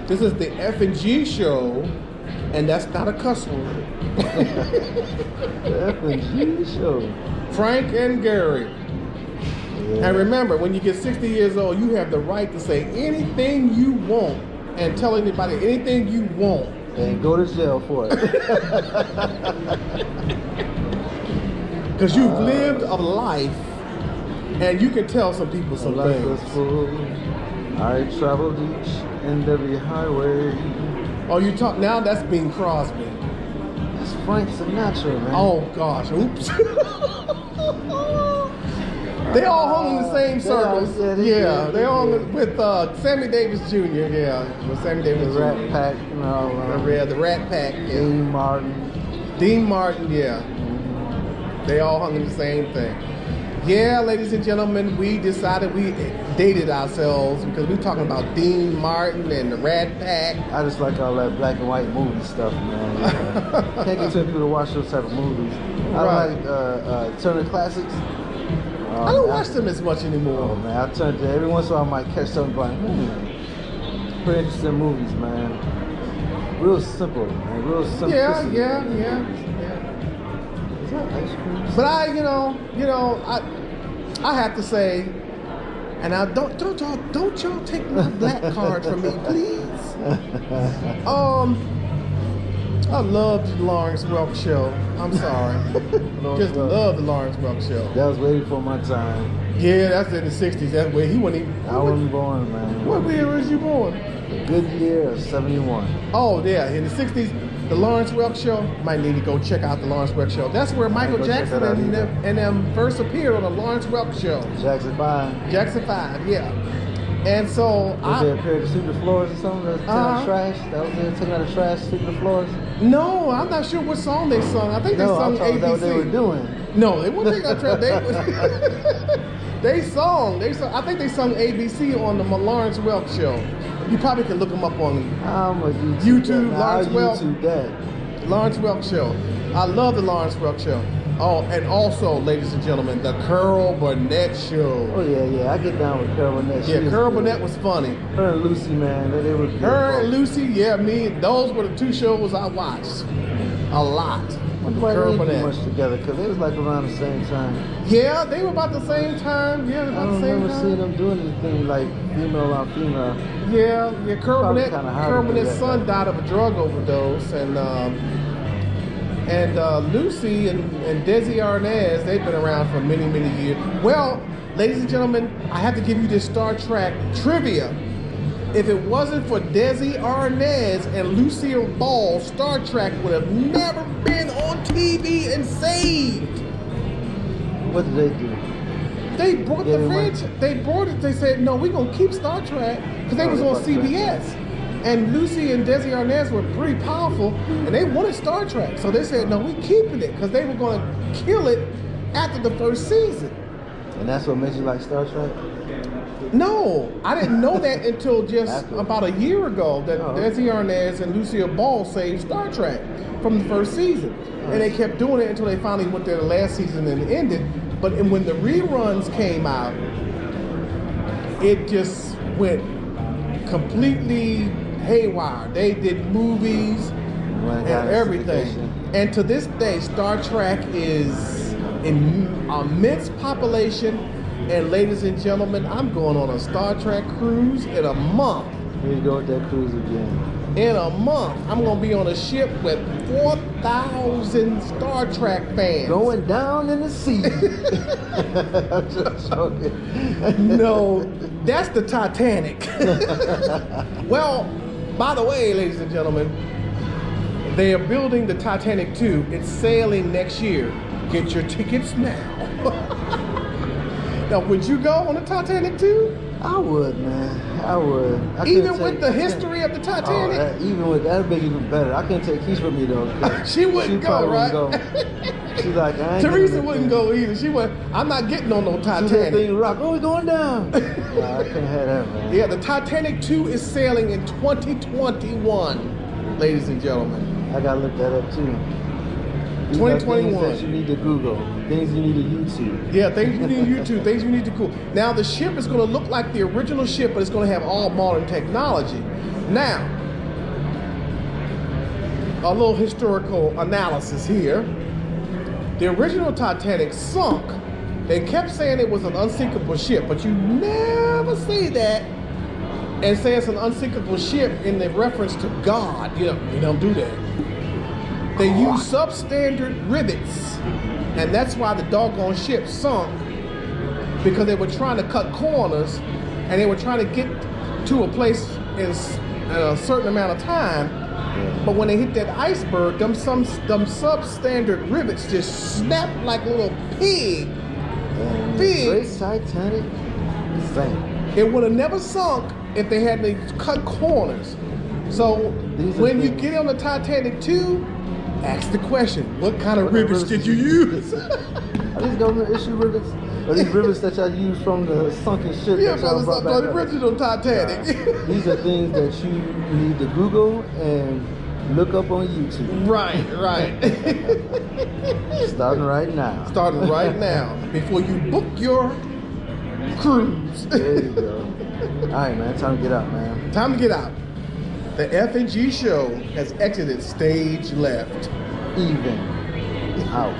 This is the FnG show, and that's not a cuss word. The FnG show. Frank and Gary. Yeah. And remember, when you get 60 years old, you have the right to say anything you want and tell anybody anything you want. And go to jail for it. Because you've lived a life, and you can tell some people some Life things. was full. I traveled each and every highway. Oh, you talk now? That's Bing Crosby. It's Frank Sinatra, man. Oh gosh, oops. They all hung in the same circles. They all with Sammy Davis Jr. Yeah, with Sammy Davis The Jr. Rat Pack, you know. The Rat Pack. Yeah. Dean Martin. Dean Martin, yeah. They all hung in the same thing. Yeah, ladies and gentlemen, we decided we dated ourselves because we're talking about Dean Martin and the Rat Pack. I just like all that black and white movie stuff, man. Can't get too people to watch those type of movies. I like Turner Classics. I don't watch them as much anymore. Oh man, I turn to every once in a while I might catch something like, pretty interesting movies, man. Real simple, man. Real simple. Yeah. Is that ice cream? But I have to say, and I don't y'all take my black card from me, please. I love the Lawrence Welk show. I'm sorry. Just love the Lawrence Welk show. That was way before my time. Yeah, that's in the 60s. That's where he wasn't even. I wasn't born, man. What year was you born? The good year of 71. Oh, yeah. In the 60s, the Lawrence Welk show. Might need to go check out the Lawrence Welk show. That's where Michael Jackson and them first appeared on the Lawrence Welk show. Jackson 5. Jackson 5, yeah. And so was there a period of sweeping the floors or something? That was taking out trash? That was there taking out the trash, sweeping the floors? No, I'm not sure what song they sung. I think they sung ABC. That's what they were doing. No, they weren't taking out trash. They sung. I think they sung ABC on the Lawrence Welk show. You probably can look them up on YouTube. Lawrence Welk. YouTube that. Lawrence Welk show. I love the Lawrence Welk show. Oh, and also, ladies and gentlemen, the Carol Burnett show. Oh yeah, I get down with Carol Burnett. Carol Burnett was funny. Her and Lucy, man, they were good. Her and Lucy, those were the two shows I watched a lot. Carol Burnett much together because they was like around the same time. Yeah, they were about the same time. Yeah, about the same time. I don't remember seeing them doing anything like female on female. Yeah. Carol Burnett's son died of a drug overdose, and Lucy and Desi Arnaz, they've been around for many, many years. Well, ladies and gentlemen, I have to give you this Star Trek trivia. If it wasn't for Desi Arnaz and Lucille Ball, Star Trek would have never been on TV and saved. What did they do? They brought the franchise. They brought it. They said, no, we're going to keep Star Trek because they was on CBS. And Lucy and Desi Arnaz were pretty powerful, and they wanted Star Trek. So they said, no, we're keeping it because they were going to kill it after the first season. And that's what made you like Star Trek? No, I didn't know that until just about a year ago that Desi Arnaz and Lucille Ball saved Star Trek from the first season. And they kept doing it until they finally went there the last season and it ended. But when the reruns came out, it just went completely haywire. They did movies and everything. And to this day, Star Trek is in immense population. And ladies and gentlemen, I'm going on a Star Trek cruise in a month. Here you go with that cruise again. In a month, I'm going to be on a ship with 4,000 Star Trek fans. Going down in the sea. I'm just joking. No, that's the Titanic. Well, by the way, ladies and gentlemen, they are building the Titanic 2. It's sailing next year. Get your tickets now. Now, would you go on the Titanic 2? I would, man. I would. Even with the history of the Titanic? Even with that, that'd be even better. I couldn't take Keisha with me, though. She wouldn't go, right? She's like, I ain't Teresa wouldn't go either. She went, I'm not getting on no Titanic. Thing rock. Oh, we're going down. Nah, I couldn't have that, man. Yeah, the Titanic 2 is sailing in 2021, ladies and gentlemen. I got to look that up, too. 2021. Things that you need to Google. Things you need to YouTube. Yeah, things you need to YouTube. Things you need to Google. Now, the ship is going to look like the original ship, but it's going to have all modern technology. Now, a little historical analysis here. The original Titanic sunk. They kept saying it was an unsinkable ship, but you never say that and say it's an unsinkable ship in the reference to God. You don't do that. They use substandard rivets, and that's why the doggone ship sunk, because they were trying to cut corners, and they were trying to get to a place in a certain amount of time. But when they hit that iceberg, them substandard rivets just snapped like little pigs. Great Titanic sank. It would have never sunk if they hadn't cut corners. So when you get on the Titanic 2, ask the question, what kind of rivets did you use? Are these government issue rivets? Or these rivets that y'all use from the sunken ship? Yeah, from the original Titanic. These are things that you need to Google and look up on YouTube. Right. Starting right now. Starting right now, before you book your cruise. There you go. All right, man. Time to get out, man. Time to get out. The FnG show has exited stage left. Even out.